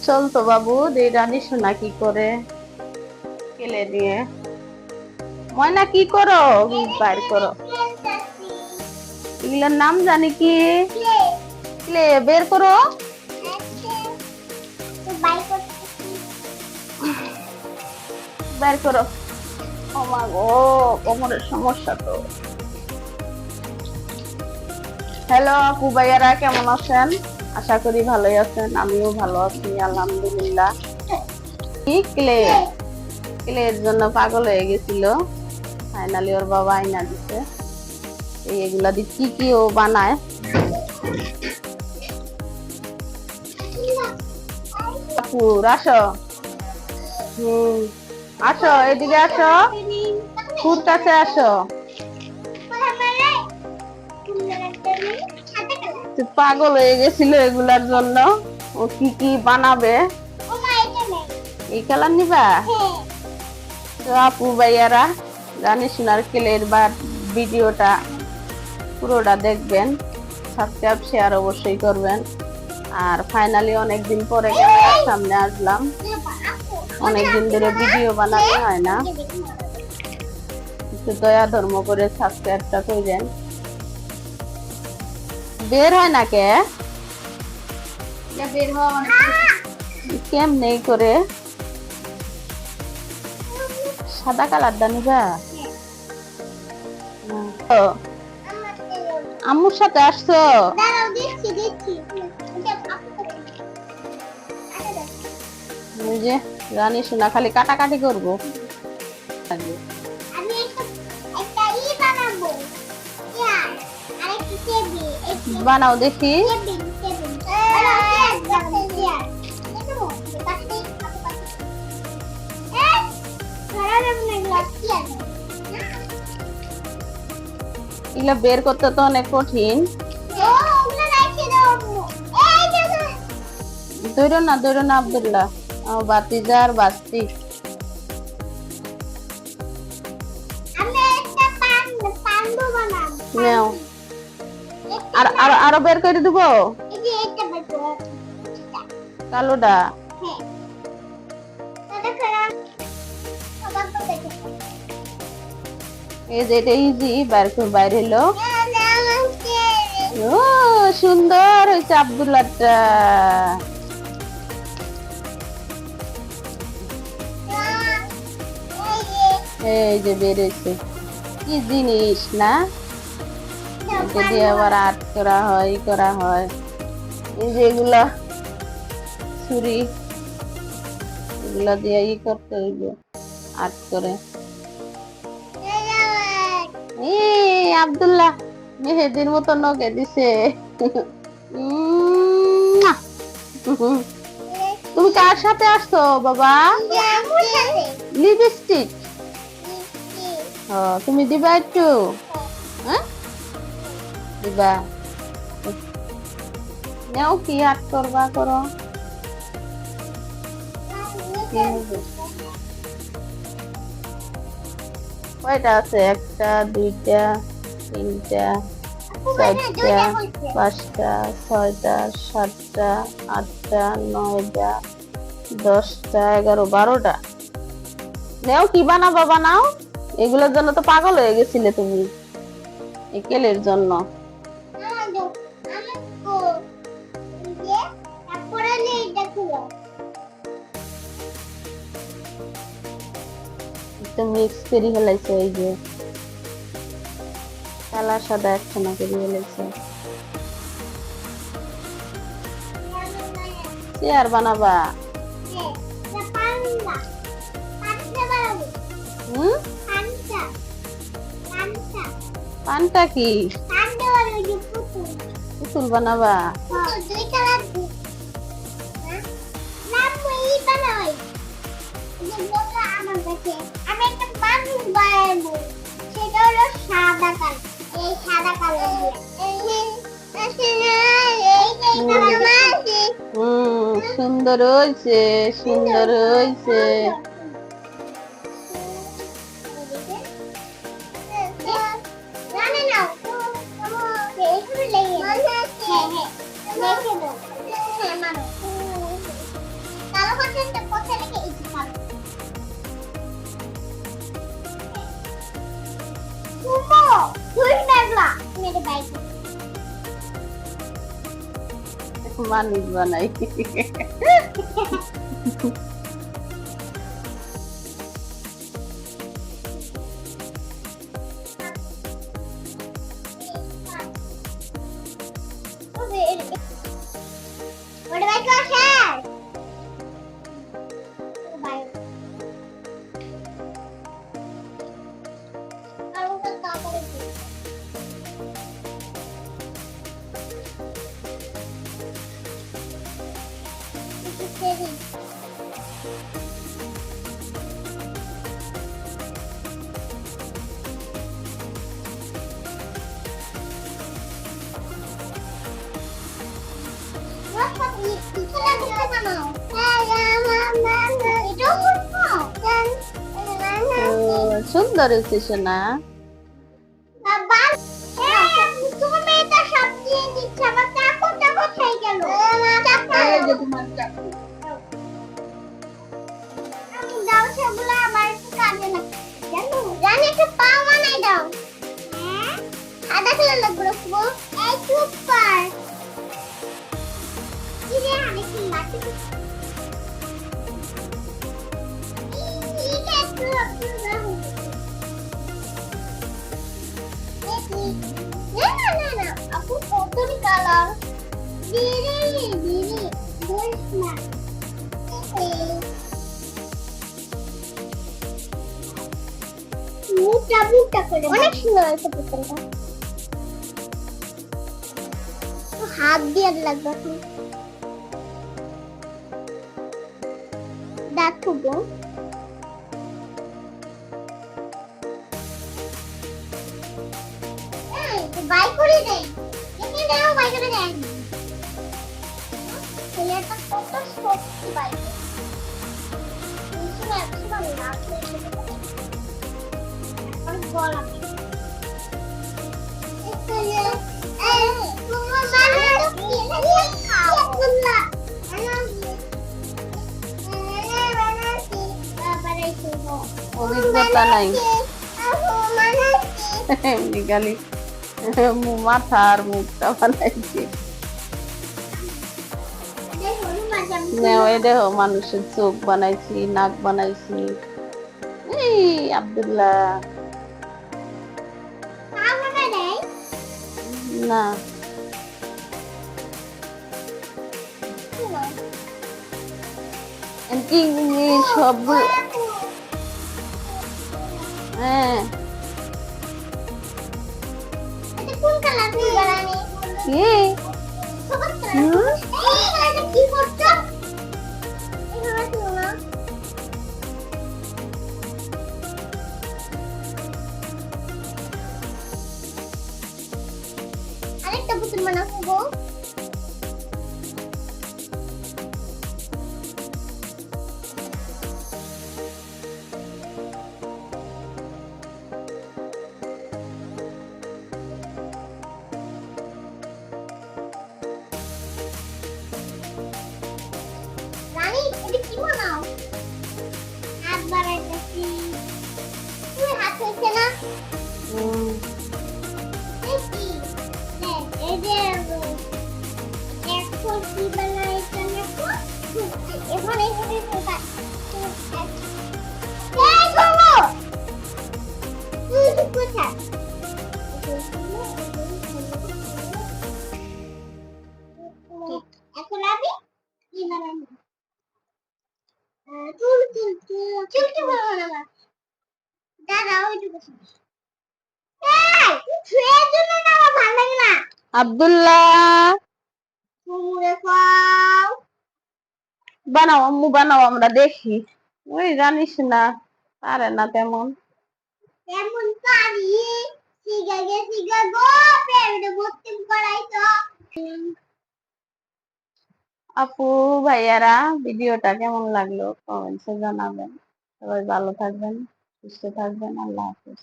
চলতো বাবু দিয়ে রানী সোনা কি করে কেলে দিয়ে ময়না কি করো বাইর করো এগুলোর নাম জানি কি ক্লে বের করো বের করো ও মা গো কোমরের সমস্যা তো। হ্যালো আপু ভাইয়ারা কেমন আছেন? আশা করি ভালোই আছেন, আমিও ভালো আছি আলহামদুলিল্লাহ। ক্লে ক্লের জন্য পাগল হয়ে গেছিল, ফাইনালি ওর বাবা আইনা দিছে। এইগুলা দিয়ে কি কি ও বানায়। আপুর আসো, আসো এদিকে আসো, ফুর কাছে আসো। পাগল হয়ে গেছিল এগুলার জন্য, ও কি কি বানাবে। এই কালার নিবা? তো আপু ভাইয়ারা রানী সোনার কেলের ভিডিওটা পুরোটা দেখবেন, সাবস্ক্রাইব শেয়ার অবশ্যই করবেন। আর ফাইনালি অনেকদিন পরে ক্যামেরার সামনে আসলাম, অনেকদিন ধরে ভিডিও বানাতে হয় না, একটু দয়া ধর্ম করে সাবস্ক্রাইবটা করবেন। বের হয় না কে বের কেমনে করে সাদা কালারটা নিবা? আম্মুর সাথে আসছো? যে রানী সোনা খালি কাটাকাটি করবো। বানাও দেখি। এগুলা বের করতে তো অনেক কঠিন। দৌড়ো না আব্দুল্লাহ, বাতিজার বাস্তি। আরো বের করে দিব কালোটা। এই যে এটা ইজি বাইরে হলো। ও সুন্দর হয়েছে আব্দুল্লাহটা। এই যে বের হয়েছে, কি জিনিস না, এটা দিয়ে আবার আর্ট করা হয়, করা হয়। এই যে এগুলা ছুরি, এগুলা দিয়ে করতে হইবে আর্ট করে। আব্দুল্লাহ মেহেদির মতো নগে দিছে। তুমি কার সাথে আসছো বাবা? লিপস্টিক তুমি দিবা একটু? হ্যাঁ দিবা। নাও কি আর্ট করবা করো। কয়টা আছে? একটা, দুইটা, তিনটা, চারটা, পাঁচটা, ছয়টা, সাতটা, আটটা, নয়টা, 10টা, 11, 12টা। নেও কি বানাবো বানাও। এগুলোর জন্য তো পাগল হয়ে গেছিলে তুমি, এই কেলের জন্য। মিক্স করে ফেলাইছে, এই যে কালা সাদা একখানা করে ফেলাইছে। চেয়ার বানাবা? পানটা কি পুতুল বানাবা? আমি একটা মানুষ বানাবো, সেটা হলো সাদা কালার। এই সাদা কালার সুন্দর হয়েছে, সুন্দর হয়েছে। মানুষ বানাই। সুন্দর হয়েছে সোনা। অনেক সুন্দর হয়েছে পুতুলটা। হাত দিয়ে লাগবে এখন দেখবো। বাই করে দেই, দেখে দাও বাই করে দেই। ছেলেটা কত শক্তি বাই করে। শুনে শুনে না খেয়ে এখন বল আমি। অভিজ্ঞতা নাই এমনি খালি মাথা আর মুখটা বানাইছি। দেখো মানুষের চোখ বানাইছি, নাক বানাইছি। এই আব্দুল্লাহ না কি সব হ্যাঁ আরেকটা পুতুল বানাবো। রানী এটা কি বানাও? হাত বানাইতেছি। তুই হাত হইছে না? এই কি? এই যে এখন কি বানাইতে না? এখন এই যে ফোকা। এই গো! তুই কোথায়? এখন আমি কি বানাবো? চুল বানাবো। দাদা ওইটুকু আব্দুল্লাহ বানাও, আম্মু বানাও, আমরা দেখি। ওই জানিস না পারে না তেমন। আপু ভাইয়ারা ভিডিওটা কেমন লাগলো কমেন্টসে জানাবেন। সবাই ভালো থাকবেন, সুস্থ থাকবেন। আল্লাহ হাফেজ।